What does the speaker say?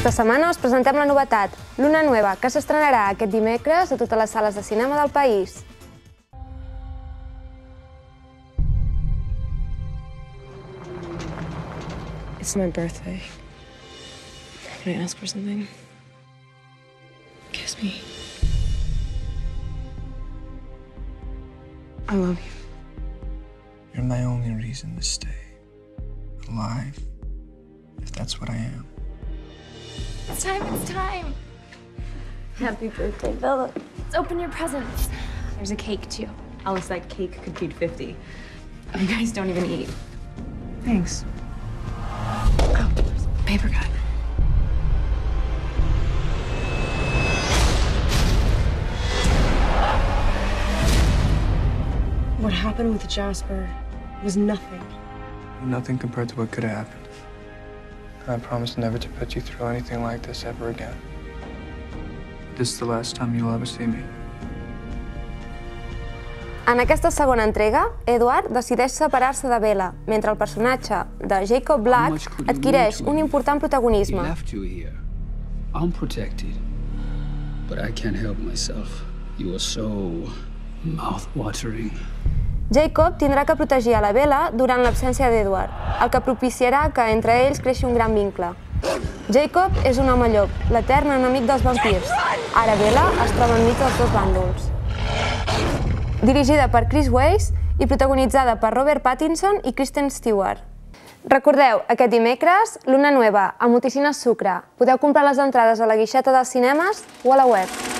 Aquesta setmana us presentem la novetat, Luna Nueva, que s'estrenarà aquest dimecres a totes les sales de cinema del país. It's my birthday. Can I ask for something? Kiss me. I love you. You're my only reason to stay alive, if that's what I am. It's time. Happy birthday, Bella. Let's open your presents. There's a cake, too. Alice, that cake could feed 50. You guys don't even eat. Thanks. Oh, there's a paper cut. What happened with Jasper was nothing. Nothing compared to what could have happened. I promise never to put you through anything like this ever again. This is the last time you'll ever see me. En aquesta segona entrega, Edward decideix separar-se de Bella, mentre el personatge de Jacob Black adquireix un important protagonisme. He left you here, unprotected, but I can't help myself. You are so mouth-watering. Jacob tindrà que protegir a la Bella durant l'absència d'Edward, el que propiciarà que entre ells creixi un gran vincle. Jacob és un home llop, l'etern enemic dels vampirs. Ara Bella es troba enmig dels dos bàndols. Dirigida per Chris Weiss i protagonitzada per Robert Pattinson i Kristen Stewart. Recordeu, aquest dimecres, Luna Nueva, a Montesines Sucre. Podeu comprar les entrades a la guixeta dels cinemes o a la web.